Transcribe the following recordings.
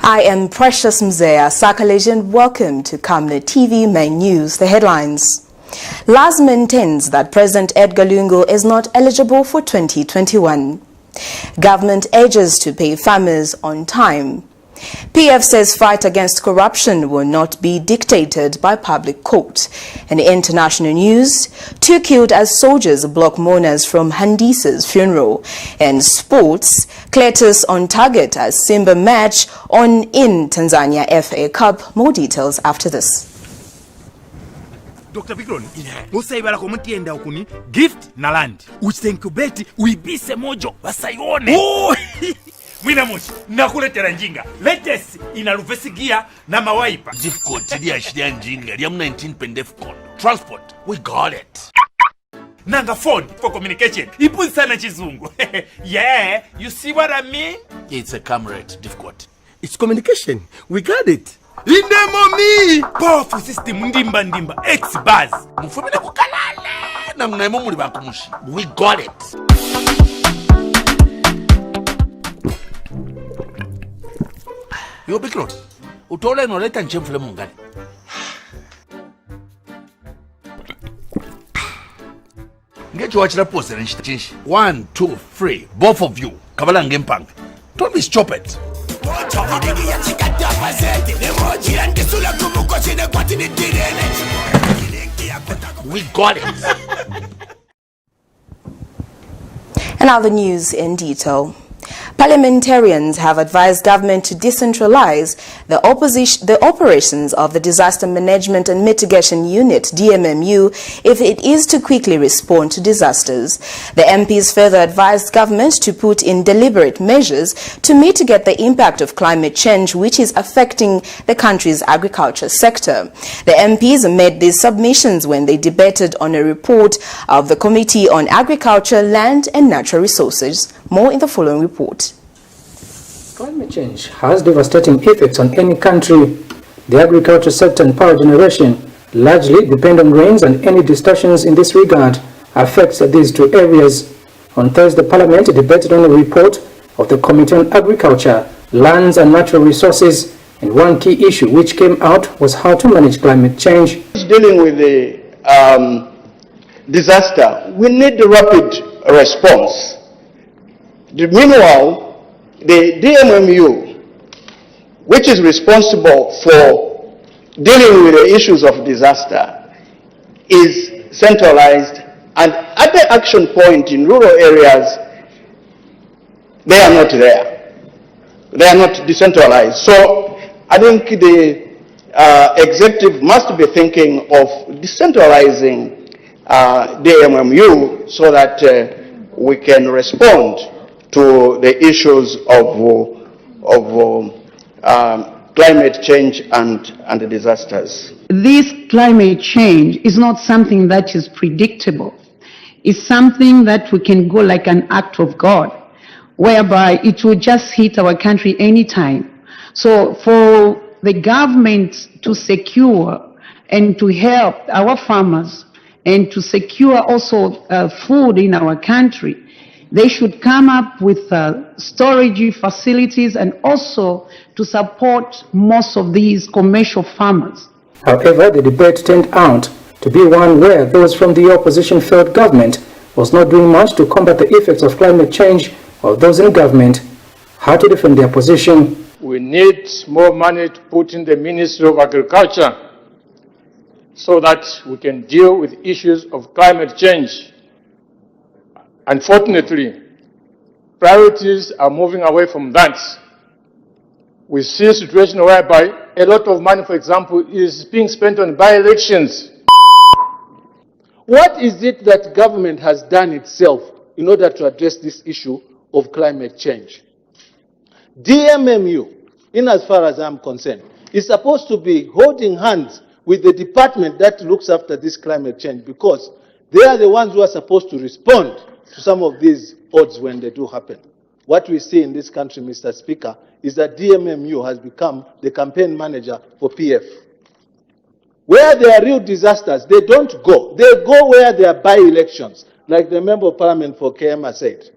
I am Precious Mzea, Sakalesian. Welcome to Camnet TV Main News. The headlines. LAS maintains that President Edgar Lungu is not eligible for 2021. Government urges to pay farmers on time. PF says fight against corruption will not be dictated by public court. In international news, 2 killed as soldiers block mourners from Handisa's funeral. And sports, Cletus on target as Simba match on in Tanzania FA Cup. More details after this. Dr. Vikron, musaibala komunti enda ukuni gift na land. Uchenkubeti uibise mojo wasaione. Oh! Mwina mochi, nakuletera njinga. Latest inaluvesigia na mawaipa. Difficult tili ashiria njinga. Liam 19 pendefcon. Transport, we got it. Nanga phone for communication. Ipu sana chizungu. Yeah, you see what I mean? It's a camera, difficult. It's communication. We got it. Indemoni! Powerful system ndimba. X-Buzz. Mufumine kukalale. Na mnaimo muli bankumushi. We got it. Yo Bikron, utole noleta nchemfule mungani. Ngecho wachila pose na nchitinshi. 1, 2, 3, both of you. Kabala ngempang. Don't be stupid. We got it. And now the news in detail. Parliamentarians have advised government to decentralize the operations of the Disaster Management and Mitigation Unit, DMMU, if it is to quickly respond to disasters. The MPs further advised government to put in deliberate measures to mitigate the impact of climate change, which is affecting the country's agriculture sector. The MPs made these submissions when they debated on a report of the Committee on Agriculture, Land and Natural Resources. More in the following report. Climate change has devastating effects on any country. The agriculture sector and power generation largely depend on rains, and any distortions in this regard affects these two areas. On Thursday, Parliament debated on a report of the Committee on Agriculture, Lands and Natural Resources, and one key issue which came out was how to manage climate change. Dealing with the disaster, we need a rapid response. Meanwhile, the DMMU, which is responsible for dealing with the issues of disaster, is centralized, and at the action point in rural areas, they are not there. They are not decentralized. So I think the executive must be thinking of decentralizing DMMU so that we can respond to the issues of climate change and disasters. This climate change is not something that is predictable. It's something that we can go like an act of God, whereby it will just hit our country anytime. So for the government to secure and to help our farmers and to secure also food in our country, they should come up with storage facilities and also to support most of these commercial farmers. However, the debate turned out to be one where those from the opposition felt government was not doing much to combat the effects of climate change, while those in government had to defend their position. We need more money to put in the Ministry of Agriculture so that we can deal with issues of climate change. Unfortunately, priorities are moving away from that. We see a situation whereby a lot of money, for example, is being spent on by-elections. What is it that government has done itself in order to address this issue of climate change? DMMU, in as far as I'm concerned, is supposed to be holding hands with the department that looks after this climate change, because they are the ones who are supposed to respond to some of these odds when they do happen. What we see in this country, Mr. Speaker, is that DMMU has become the campaign manager for PF. Where there are real disasters, they don't go. They go where there are by-elections, like the Member of Parliament for Kema said.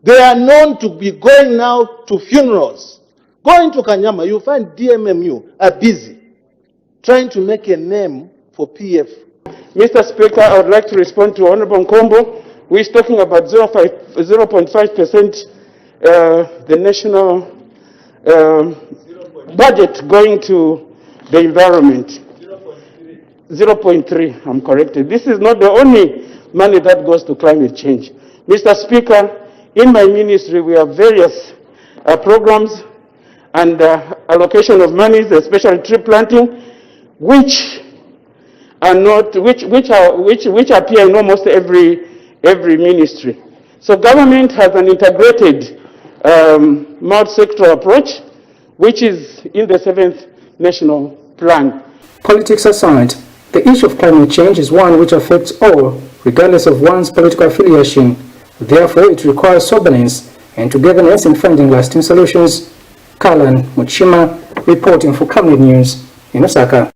They are known to be going now to funerals Go into Kanyama, you find DMMU are busy trying to make a name for PF. Mr. Speaker, I would like to respond to Honorable Nkombo, who is talking about 0.5%, the national budget going to the environment. 0.3, I'm corrected. This is not the only money that goes to climate change. Mr. Speaker, in my ministry, we have various programs and allocation of monies, especially tree planting, which are not, which appear in almost every ministry. So government has an integrated multi-sectoral approach, which is in the 7th National Plan. Politics aside, the issue of climate change is one which affects all, regardless of one's political affiliation. Therefore, it requires soberness and togetherness in finding lasting solutions. Kalan Muchima reporting for Camnet News in Osaka.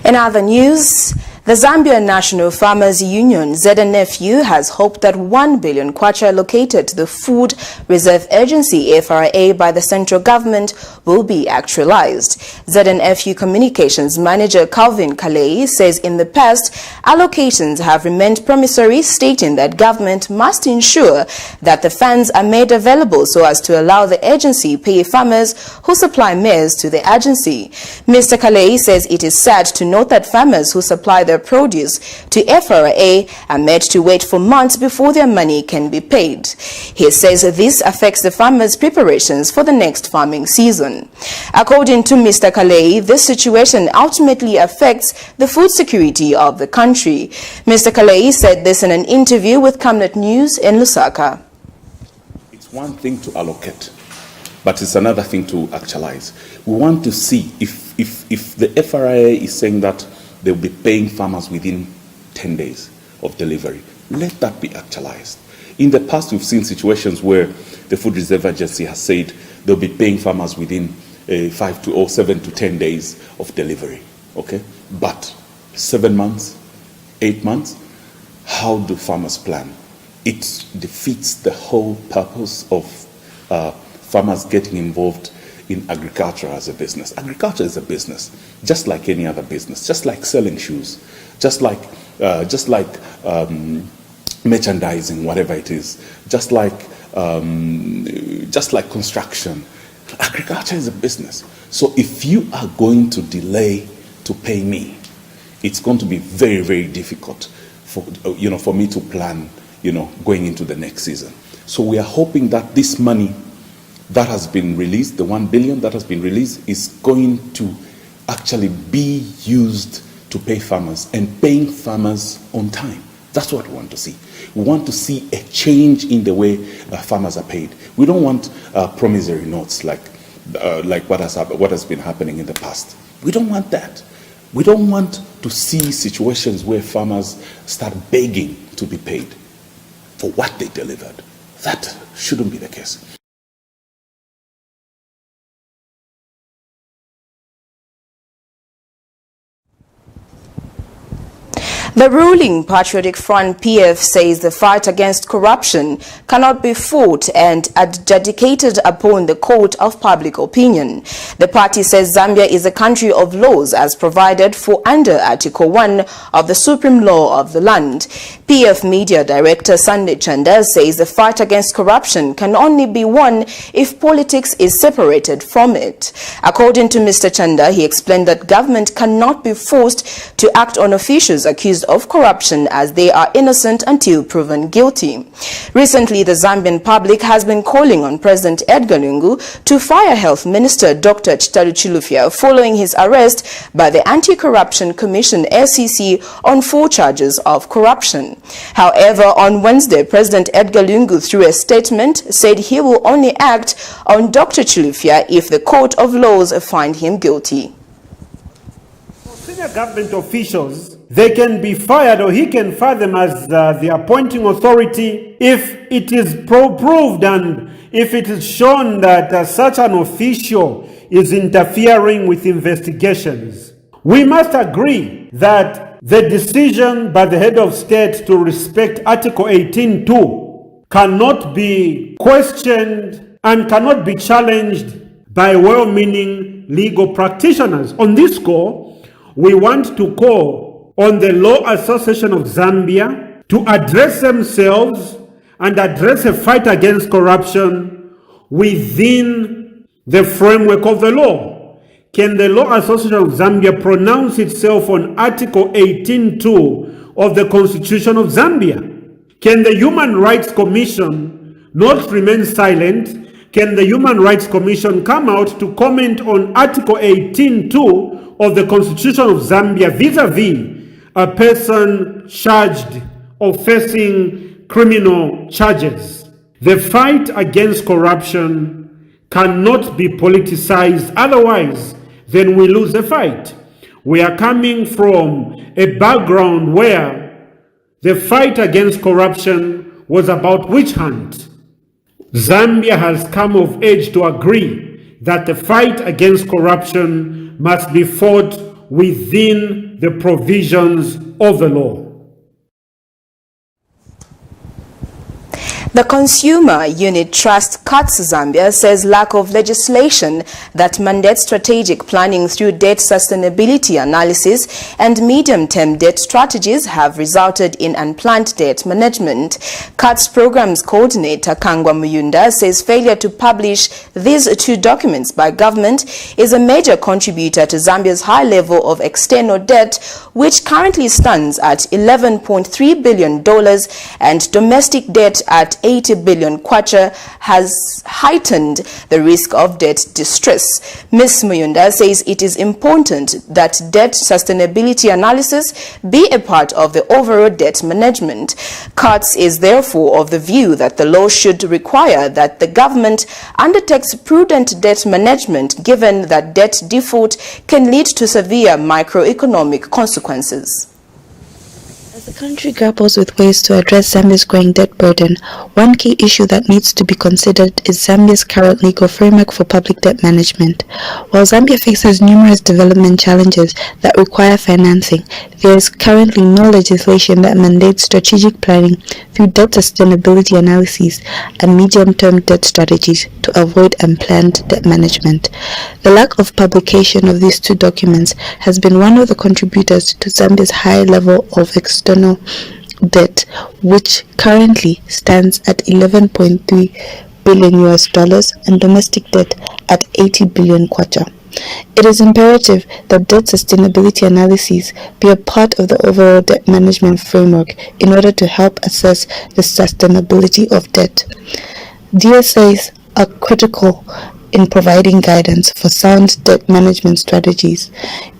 In other news, the Zambia National Farmers Union, ZNFU, has hoped that 1 billion kwacha allocated to the Food Reserve Agency, FRA, by the central government will be actualized. ZNFU Communications Manager Calvin Kalei says in the past, allocations have remained promissory, stating that government must ensure that the funds are made available so as to allow the agency pay farmers who supply maize to the agency. Mr. Kalei says it is sad to note that farmers who supply their produce to FRA are made to wait for months before their money can be paid. He says this affects the farmers' preparations for the next farming season. According to Mr. Kalei, this situation ultimately affects the food security of the country. Mr. Kalei said this in an interview with Camnet News in Lusaka. It's one thing to allocate, but it's another thing to actualize. We want to see if the FRA is saying that they'll be paying farmers within 10 days of delivery. Let that be actualized. In the past, we've seen situations where the Food Reserve Agency has said they'll be paying farmers within 7 to 10 days of delivery. Okay? But 7 months, 8 months, how do farmers plan? It defeats the whole purpose of farmers getting involved in agriculture as a business. Agriculture is a business, just like any other business, just like selling shoes, just like merchandising, whatever it is, just like construction. Agriculture is a business. So if you are going to delay to pay me, it's going to be very, very difficult for me to plan, going into the next season. So we are hoping that this money that has been released, the 1 billion that has been released, is going to actually be used to pay farmers and paying farmers on time. That's what we want to see. We want to see a change in the way farmers are paid. We don't want promissory notes like what has been happening in the past. We don't want that. We don't want to see situations where farmers start begging to be paid for what they delivered. That shouldn't be the case. The ruling Patriotic Front PF says the fight against corruption cannot be fought and adjudicated upon the court of public opinion. The party says Zambia is a country of laws as provided for under Article 1 of the Supreme Law of the land. PF Media Director Sunday Chanda says the fight against corruption can only be won if politics is separated from it. According to Mr. Chanda, he explained that government cannot be forced to act on officials accused of corruption as they are innocent until proven guilty. Recently, the Zambian public has been calling on President Edgar Lungu to fire Health Minister Dr. Chitalu Chilufya following his arrest by the Anti-Corruption Commission SCC on 4 charges of corruption. However, on Wednesday, President Edgar Lungu, through a statement, said he will only act on Dr. Chilufya if the court of laws find him guilty. Senior government officials, they can be fired or he can fire them as the appointing authority if it is proved and if it is shown that such an official is interfering with investigations. We must agree that the decision by the head of state to respect Article 18(2) cannot be questioned and cannot be challenged by well-meaning legal practitioners. On this score, we want to call on the Law Association of Zambia to address themselves and address a fight against corruption within the framework of the law. Can the Law Association of Zambia pronounce itself on Article 18.2 of the Constitution of Zambia? Can the Human Rights Commission not remain silent? Can the Human Rights Commission come out to comment on Article 18.2 of the Constitution of Zambia vis-a-vis a person charged of facing criminal charges? The fight against corruption cannot be politicized, otherwise then we lose the fight. We are coming from a background where the fight against corruption was about witch hunt. Zambia has come of age to agree that the fight against corruption must be fought within the provisions of the law. The Consumer Unit Trust Cuts Zambia says lack of legislation that mandates strategic planning through debt sustainability analysis and medium-term debt strategies have resulted in unplanned debt management. Cuts Programs Coordinator Kangwa Muyunda says failure to publish these two documents by government is a major contributor to Zambia's high level of external debt, which currently stands at $11.3 billion, and domestic debt at 80 billion kwacha has heightened the risk of debt distress. Ms. Muyunda says it is important that debt sustainability analysis be a part of the overall debt management. Katz is therefore of the view that the law should require that the government undertakes prudent debt management, given that debt default can lead to severe microeconomic consequences. As the country grapples with ways to address Zambia's growing debt burden, one key issue that needs to be considered is Zambia's current legal framework for public debt management. While Zambia faces numerous development challenges that require financing, there is currently no legislation that mandates strategic planning through debt sustainability analyses and medium-term debt strategies to avoid unplanned debt management. The lack of publication of these two documents has been one of the contributors to Zambia's high level of external debt, which currently stands at $11.3 billion and domestic debt at 80 billion kwacha. It is imperative that debt sustainability analyses be a part of the overall debt management framework in order to help assess the sustainability of debt. DSAs are critical in providing guidance for sound debt management strategies.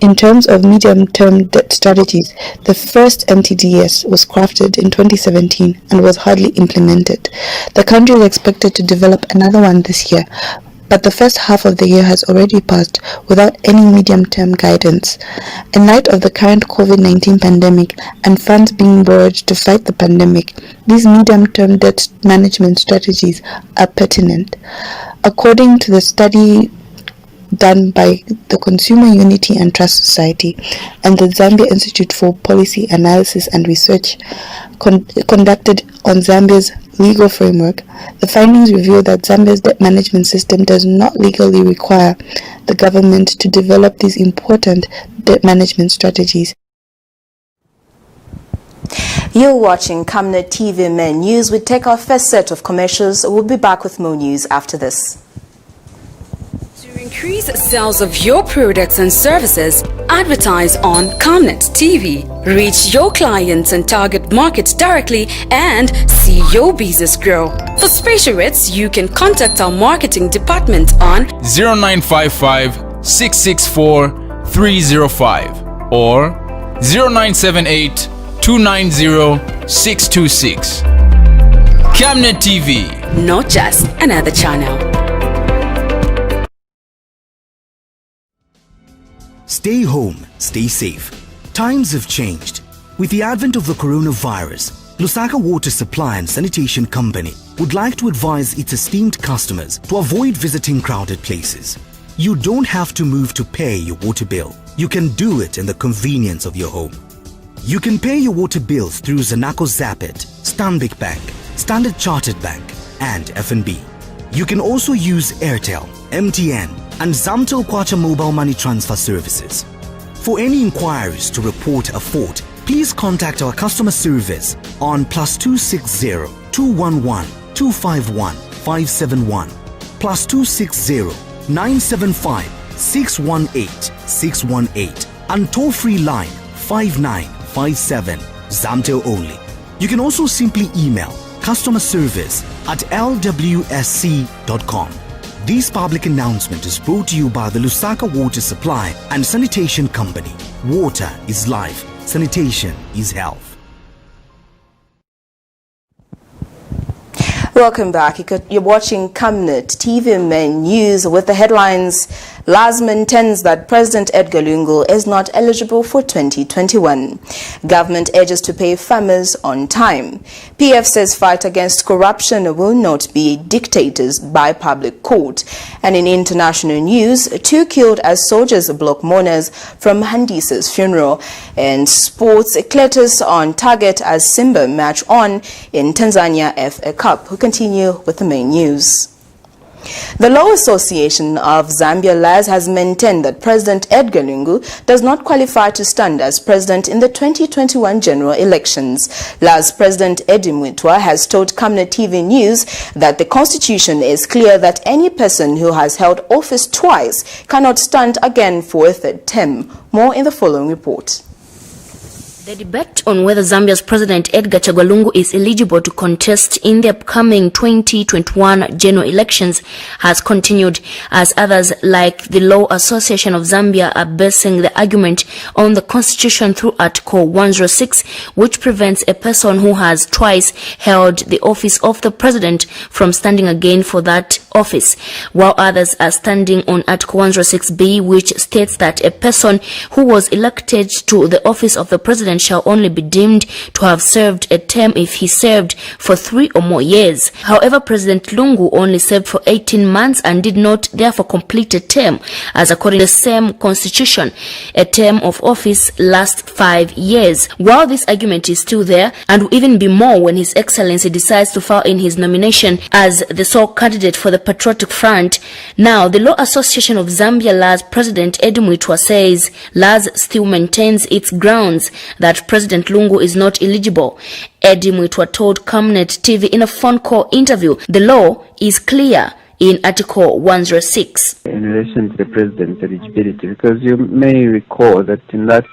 In terms of medium-term debt strategies, the first MTDS was crafted in 2017 and was hardly implemented. The country is expected to develop another one this year, but the first half of the year has already passed without any medium-term guidance. In light of the current COVID-19 pandemic and funds being borrowed to fight the pandemic, these medium-term debt management strategies are pertinent. According to the study done by the Consumer Unity and Trust Society and the Zambia Institute for Policy Analysis and Research conducted on Zambia's legal framework, the findings reveal that Zambia's debt management system does not legally require the government to develop these important debt management strategies. You're watching Camnet TV Main News. We take our first set of commercials. We'll be back with more news after this. To increase sales of your products and services, advertise on Camnet TV. Reach your clients and target markets directly and see your business grow. For special rates, you can contact our marketing department on 0955 664 305 or 0978 290 626. Camnet TV. Not just another channel. Stay home, stay safe. Times have changed. With the advent of the coronavirus, Lusaka Water Supply and Sanitation Company would like to advise its esteemed customers to avoid visiting crowded places. You don't have to move to pay your water bill. You can do it in the convenience of your home. You can pay your water bills through Zanaco Zapit, Stanbic Bank, Standard Chartered Bank, and FNB. You can also use Airtel, MTN, and Zamtel Kwacha mobile money transfer services. For any inquiries to report a fault, please contact our customer service on +260 211 251 571, +260 975 618 618, and toll-free line 5957, Zamtel only. You can also simply email customerservice@lwsc.com. This public announcement is brought to you by the Lusaka Water Supply and Sanitation Company. Water is life. Sanitation is health. Welcome back. You're watching Camnet TV Main News with the headlines. Laz maintains that President Edgar Lungu is not eligible for 2021. Government urges to pay farmers on time. PF says fight against corruption will not be dictated by public court. And in international news, 2 killed as soldiers block mourners from Handisa's funeral. And sports, Cletus on target as Simba match on in Tanzania FA Cup. We continue with the main news. The Law Association of Zambia LAZ has maintained that President Edgar Lungu does not qualify to stand as president in the 2021 general elections. LAZ President Eddie Mwitwa has told Camnet TV News that the constitution is clear that any person who has held office twice cannot stand again for a third term. More in the following report. The debate on whether Zambia's President Edgar Lungu is eligible to contest in the upcoming 2021 general elections has continued, as others like the Law Association of Zambia are basing the argument on the Constitution through Article 106, which prevents a person who has twice held the office of the President from standing again for that office, while others are standing on Article 106b, which states that a person who was elected to the office of the President shall only be deemed to have served a term if he served for 3 or more years. However, President Lungu only served for 18 months and did not therefore complete a term, as according to the same constitution, a term of office lasts 5 years. While this argument is still there, and will even be more when His Excellency decides to file in his nomination as the sole candidate for the Patriotic Front, now the Law Association of Zambia LAZ President Eddie Mwitwa says LAZ still maintains its grounds that President Lungu is not eligible. Eddie Mwitwa told Camnet TV in a phone call interview the law is clear in Article 106. In relation to the President's eligibility, because you may recall that in that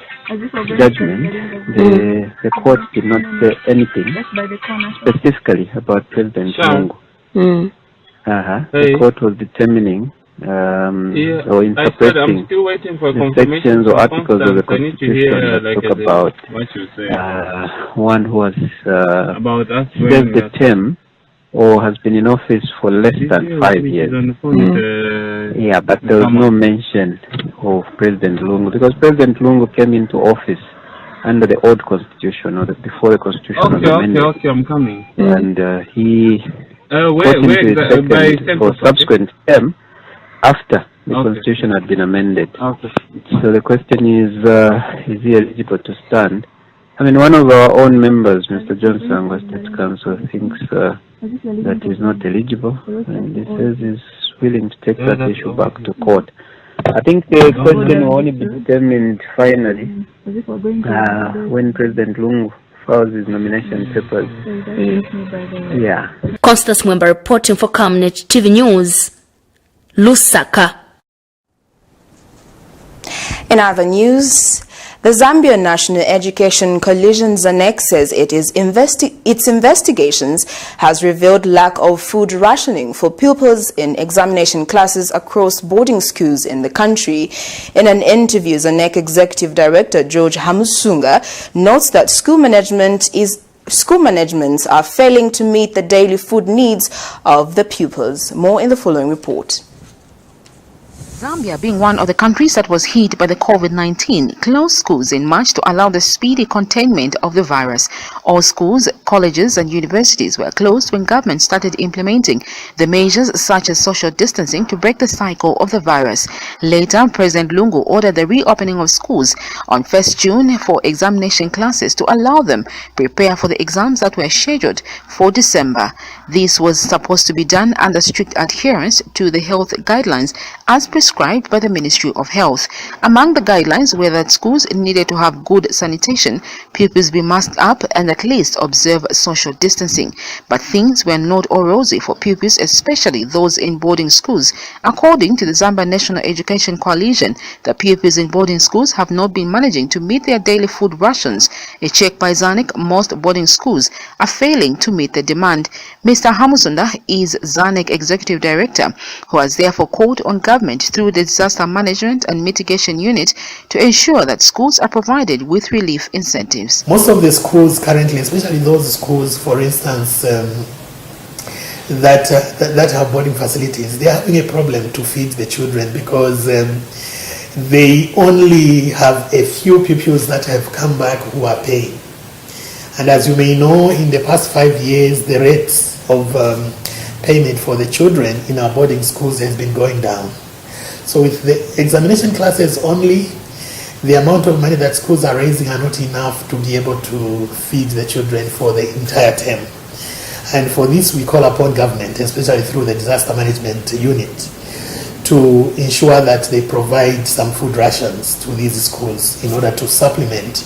judgment, the court did not say anything specifically about President Lungu. The court was determining or interpreting the sections or articles of the Constitution that talk about one who has served the term or has been in office for less than 5 years. Yeah, but there was no mention of President Lungu, because President Lungu came into office under the old Constitution, or before the Constitution was amended. Okay, I'm coming. And he got into his second or subsequent term after the Constitution had been amended. So the question is he eligible to stand? I mean, one of our own members, Mr. Johnson, was State Council, thinks that he's not eligible, and he says he's willing to take that issue back to court. I think the question will only be determined finally when President Lungu files his nomination papers. Yeah. Constance Mwemba reporting for Camnet TV News, Lusaka. In other news, the Zambia National Education Coalition ZANEC says its investigations has revealed lack of food rationing for pupils in examination classes across boarding schools in the country. In an interview, ZANEC Executive Director George Hamusunga notes that school managements are failing to meet the daily food needs of the pupils. More in the following report. Zambia, being one of the countries that was hit by the COVID-19, closed schools in March to allow the speedy containment of the virus. All schools colleges and universities were closed when government started implementing the measures such as social distancing to break the cycle of the virus. Later, President Lungu ordered the reopening of schools on 1st June for examination classes to allow them prepare for the exams that were scheduled for December. This was supposed to be done under strict adherence to the health guidelines as prescribed by the Ministry of Health. Among the guidelines were that schools needed to have good sanitation, pupils be masked up, and at least observe social distancing. But things were not all rosy for pupils, especially those in boarding schools. According to the Zambia National Education Coalition, the pupils in boarding schools have not been managing to meet their daily food rations. A check by ZANIC, most boarding schools are failing to meet the demand. Mr. Hamusunda is ZANIC Executive Director, who has therefore called on government through the Disaster Management and Mitigation Unit to ensure that schools are provided with relief incentives. Most of the schools currently, especially those schools, for instance, that have boarding facilities, they are having a problem to feed the children because they only have a few pupils that have come back who are paying. And as you may know, in the past 5 years, the rates of payment for the children in our boarding schools has been going down. So with the examination classes only, the amount of money that schools are raising are not enough to be able to feed the children for the entire term. And for this, we call upon government, especially through the Disaster Management Unit, to ensure that they provide some food rations to these schools in order to supplement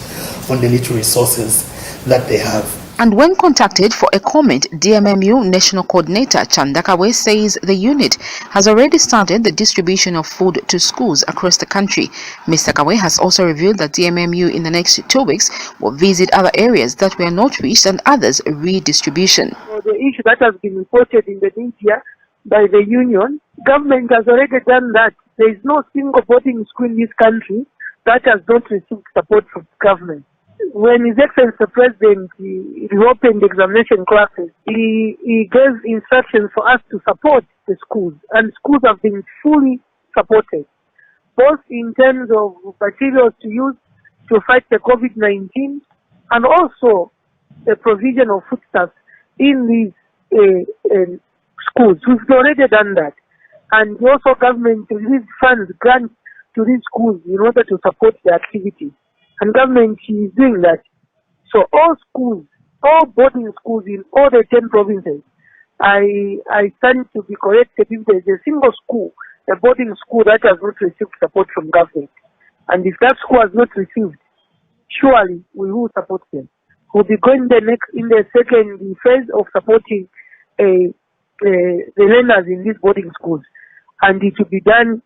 on the little resources that they have. And when contacted for a comment, DMMU National Coordinator Chandakawe says the unit has already started the distribution of food to schools across the country. Mr. Kawe has also revealed that DMMU in the next 2 weeks will visit other areas that were not reached and others redistribution. The issue that has been reported in the media by the union, government has already done that. There is no single boarding school in this country that has not received support from government. When His Excellency the President reopened examination classes, he gave instructions for us to support the schools, and schools have been fully supported, both in terms of materials to use to fight the COVID-19 and also the provision of foodstuffs in these schools. We've already done that. And also government released funds, grants to these schools in order to support the activities. And government is doing that. So all schools, all boarding schools in all the 10 provinces, I stand to be corrected if there is a single school, a boarding school that has not received support from government. And if that school has not received, surely we will support them. We'll be going in the second phase of supporting the learners in these boarding schools. And it will be done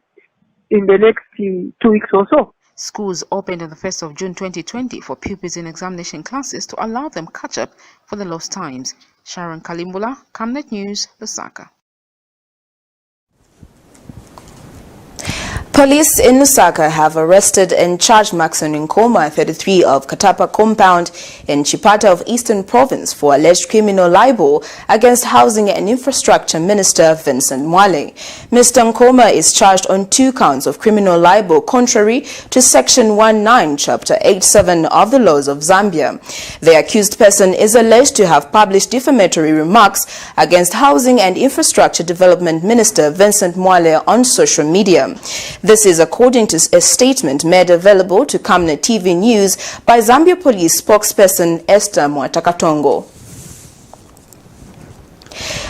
in the next 2 weeks or so. Schools opened on the 1st of June 2020 for pupils in examination classes to allow them catch up for the lost times. Sharon Kalimbula, Camnet News, Lusaka. Police in Lusaka have arrested and charged Maxon Nkoma, 33, of Katapa Compound in Chipata of Eastern Province for alleged criminal libel against Housing and Infrastructure Minister Vincent Mwale. Mr. Nkoma is charged on 2 counts of criminal libel contrary to Section 19, Chapter 87 of the laws of Zambia. The accused person is alleged to have published defamatory remarks against Housing and Infrastructure Development Minister Vincent Mwale on social media. This is according to a statement made available to Camnet TV News by Zambia Police spokesperson Esther Mwatakatongo.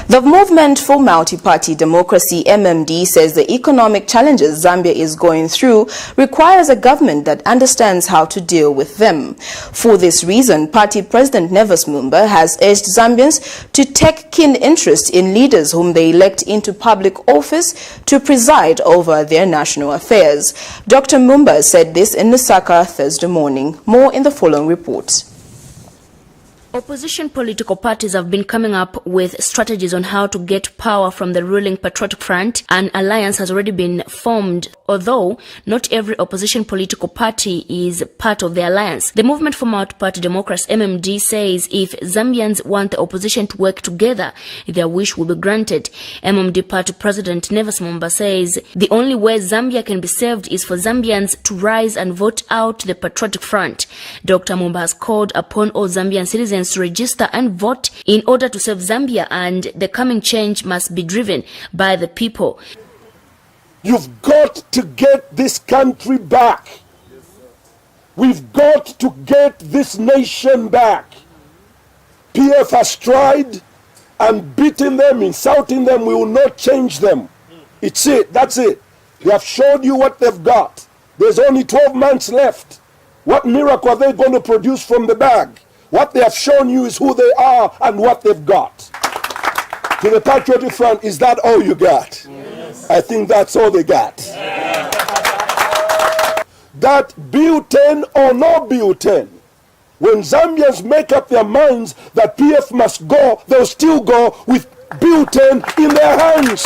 The Movement for Multi-Party Democracy, MMD, says the economic challenges Zambia is going through requires a government that understands how to deal with them. For this reason, party president Nevus Mumba has urged Zambians to take keen interest in leaders whom they elect into public office to preside over their national affairs. Dr. Mumba said this in Lusaka Thursday morning. More in the following report. Opposition political parties have been coming up with strategies on how to get power from the ruling Patriotic Front. An alliance has already been formed, although not every opposition political party is part of the alliance. The Movement for Multi-Party Democracy, MMD, says if Zambians want the opposition to work together, their wish will be granted. MMD party president Nevus Mumba says the only way Zambia can be saved is for Zambians to rise and vote out the Patriotic Front. Dr. Mumba has called upon all Zambian citizens Zambians to register and vote in order to save Zambia, and the coming change must be driven by the people. You've got to get this country back. We've got to get this nation back. PF has tried and beaten them, insulting them. We will not change them. It's it. That's it. They have showed you what they've got. There's only 12 months left. What miracle are they going to produce from the bag? What they have shown you is who they are and what they've got. To the Patriotic Front, is that all you got? Yes. I think that's all they got. Yeah. That Bill 10 or no Bill 10, when Zambians make up their minds that PF must go, they'll still go with Bill 10 in their hands.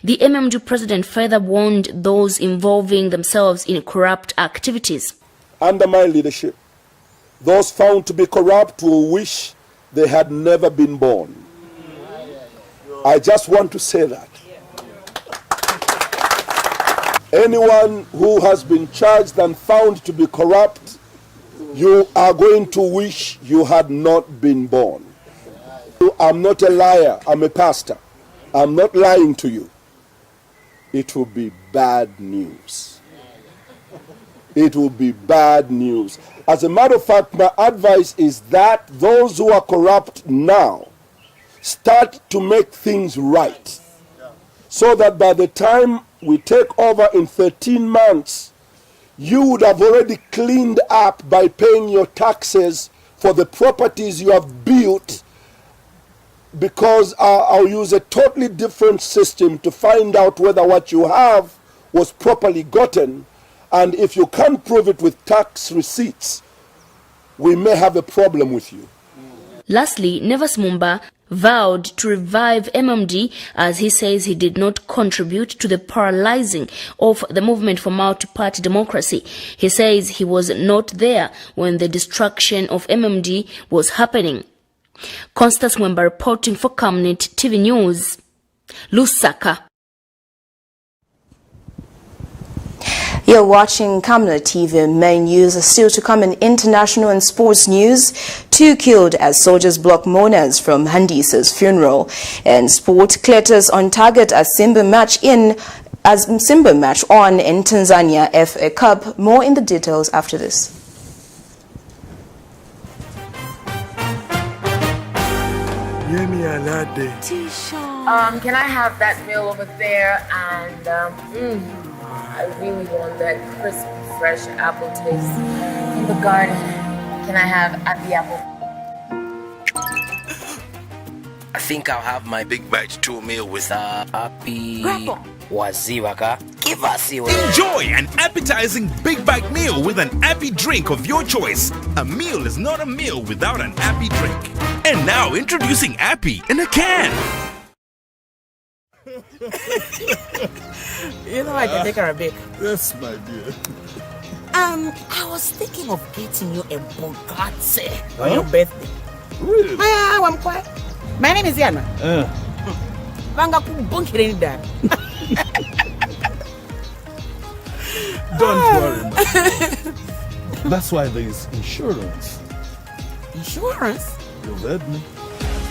The MMD president further warned those involving themselves in corrupt activities. Under my leadership, those found to be corrupt will wish they had never been born. I just want to say that. Anyone who has been charged and found to be corrupt, you are going to wish you had not been born. I'm not a liar, I'm a pastor. I'm not lying to you. It will be bad news. It will be bad news. As a matter of fact, my advice is that those who are corrupt now start to make things right, so that by the time we take over in 13 months, you would have already cleaned up by paying your taxes for the properties you have built, because I'll use a totally different system to find out whether what you have was properly gotten. And if you can't prove it with tax receipts, we may have a problem with you. Lastly, Nevas Mumba vowed to revive MMD, as he says he did not contribute to the paralyzing of the movement for multi-party democracy. He says he was not there when the destruction of MMD was happening. Constance Mwemba reporting for Camnet TV News, Lusaka. You're watching Camnet TV. Main news are still to come in international and sports news. 2 killed as soldiers block mourners from Handisa's funeral. And sport, Clatous on target as Simba match on in Tanzania FA Cup. More in the details after this. Can I have that meal over there? And I really want that crisp, fresh apple taste in the garden. Can I have the apple? I think I'll have my big bite 2 meal with happy waziwaka. Give us your Enjoy an appetizing big bite meal with an happy drink of your choice. A meal is not a meal without an happy drink. And now introducing Happy in a can. You know I can take Arabic. Yes, my dear. I was thinking of getting you a Bugatti on your birthday. Really? I'm quiet. My name is Yana. Don't worry, man. That's why there is insurance. Insurance? You heard me.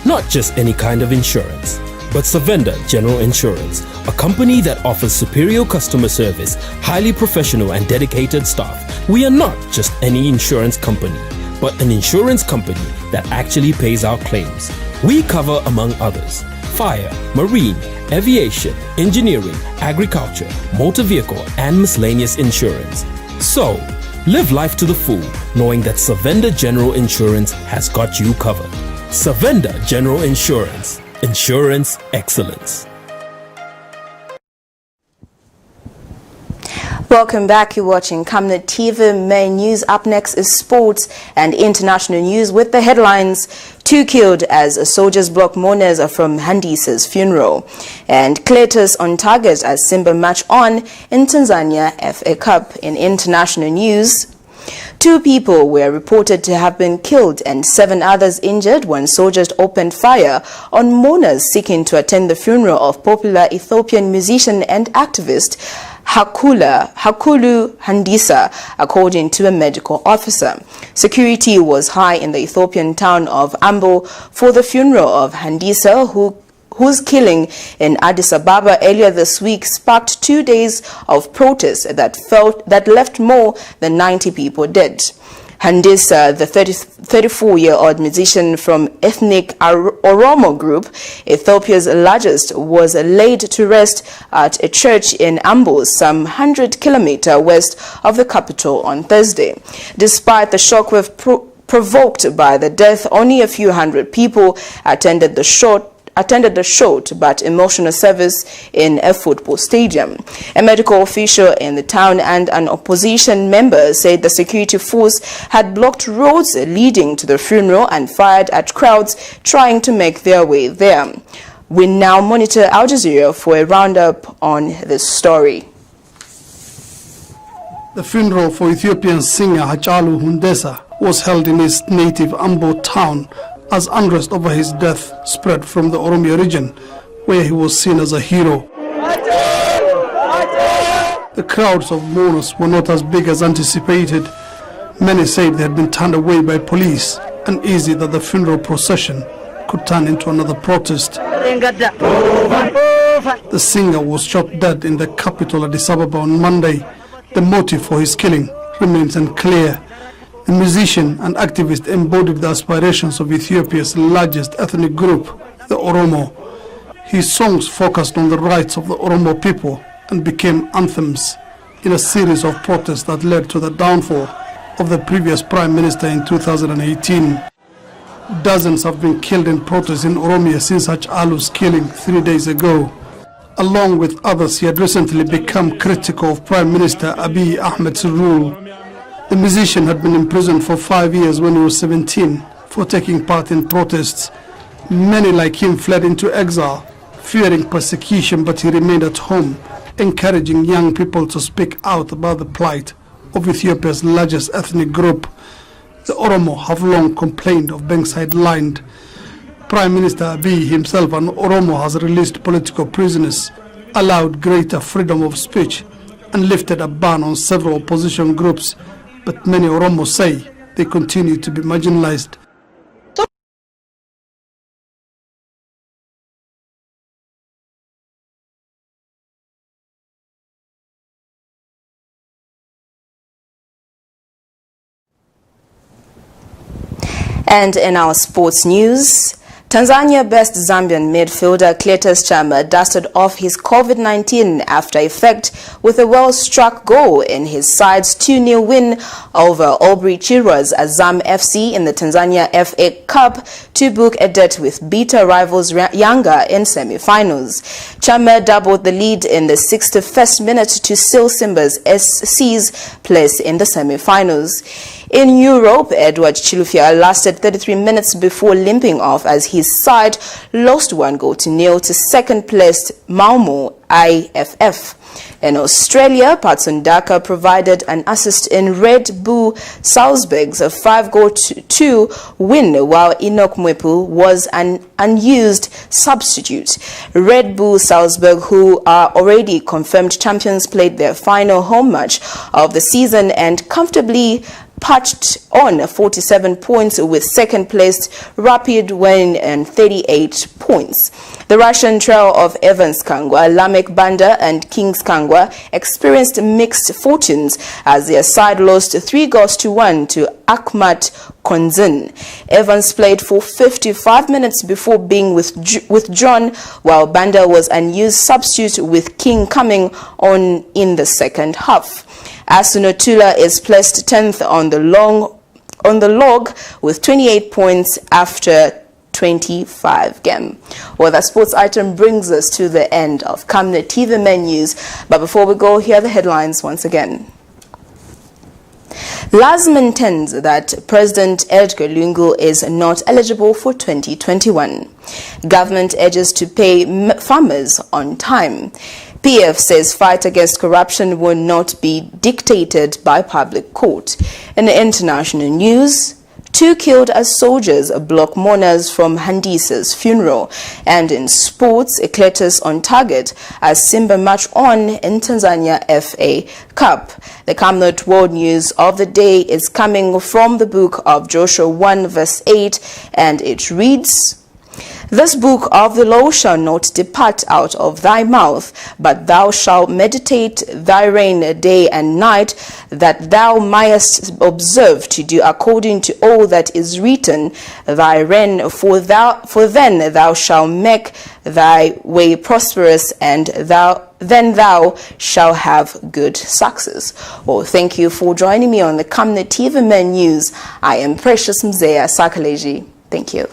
Not just any kind of insurance, but Savenda General Insurance, a company that offers superior customer service, highly professional and dedicated staff. We are not just any insurance company, but an insurance company that actually pays our claims. We cover, among others, fire, marine, aviation, engineering, agriculture, motor vehicle, and miscellaneous insurance. So, live life to the full, knowing that Savenda General Insurance has got you covered. Savenda General Insurance. Insurance excellence. Welcome back. You're watching Camnet TV. Main news up next is sports and international news with the headlines. 2 killed as soldiers block mourners from Handisa's funeral. And Clatous on target as Simba match on in Tanzania FA Cup. In international news, 2 people were reported to have been killed and 7 others injured when soldiers opened fire on mourners seeking to attend the funeral of popular Ethiopian musician and activist Hakulu Handisa, according to a medical officer. Security was high in the Ethiopian town of Ambo for the funeral of Handisa, whose killing in Addis Ababa earlier this week sparked 2 days of protests that left more than 90 people dead. Handisa, the 34-year-old musician from ethnic Oromo group, Ethiopia's largest, was laid to rest at a church in Ambo, some 100 kilometers west of the capital on Thursday. Despite the shockwave provoked by the death, only a few hundred people attended the short but emotional service in a football stadium. A medical official in the town and an opposition member said the security force had blocked roads leading to the funeral and fired at crowds trying to make their way there. We now monitor Al Jazeera for a roundup on this story. The funeral for Ethiopian singer Hachalu Hundessa was held in his native Ambo town as unrest over his death spread from the Oromia region, where he was seen as a hero. The crowds of mourners were not as big as anticipated. Many said they had been turned away by police, uneasy that the funeral procession could turn into another protest. The singer was shot dead in the capital Addis Ababa on Monday. The motive for his killing remains unclear. The musician and activist embodied the aspirations of Ethiopia's largest ethnic group, the Oromo. His songs focused on the rights of the Oromo people and became anthems in a series of protests that led to the downfall of the previous prime minister in 2018. Dozens have been killed in protests in Oromia since Hachalu's killing 3 days ago. Along with others, he had recently become critical of Prime Minister Abiy Ahmed's rule. The musician had been imprisoned for 5 years when he was 17 for taking part in protests. Many like him fled into exile, fearing persecution, but he remained at home, encouraging young people to speak out about the plight of Ethiopia's largest ethnic group. The Oromo have long complained of being sidelined. Prime Minister Abiy himself, an Oromo, has released political prisoners, allowed greater freedom of speech, and lifted a ban on several opposition groups. But many Oromo say they continue to be marginalized. And in our sports news, Tanzania-based Zambian midfielder Cletus Chama dusted off his COVID-19 after effect with a well-struck goal in his side's 2-0 win over Aubrey Chira's Azam FC in the Tanzania FA Cup to book a date with bitter rivals Yanga in semi-finals. Chama doubled the lead in the 61st minute to seal Simba's SC's place in the semi-finals. In Europe, Edward Chilufya lasted 33 minutes before limping off as his side lost 1-0 to second-placed Malmo IFF. In Australia, Patson Daka provided an assist in Red Bull Salzburg's 5-2 win, while Enoch Mwepu was an unused substitute. Red Bull Salzburg, who are already confirmed champions, played their final home match of the season and comfortably patched on 47 points with second-placed Rapid winning and 38 points. The Russian trio of Evans Kangwa, Lamek Banda and Kings Kangwa experienced mixed fortunes as their side lost 3-1 to Akhmat Konzin. Evans played for 55 minutes before being withdrawn, while Banda was unused substitute with King coming on in the second half. Asunotula is placed 10th on the log with 28 points after 25 games. Well, that sports item brings us to the end of Camnet TV menus. But before we go, here are the headlines once again. LAS maintains that President Edgar Lungu is not eligible for 2021. Government urges to pay farmers on time. PF says fight against corruption will not be dictated by public court. In international news, 2 killed as soldiers block mourners from Handisa's funeral. And in sports, Ecletus on target as Simba march on in Tanzania FA Cup. The Camnet World News of the day is coming from the book of Joshua 1 verse 8, and it reads, "This book of the law shall not depart out of thy mouth, but thou shalt meditate therein day and night, that thou mayest observe to do according to all that is written therein. For then thou shalt make thy way prosperous, and then thou shalt have good success." Well, thank you for joining me on the Camnet TV News. I am Precious Mzea Sakaleji. Thank you.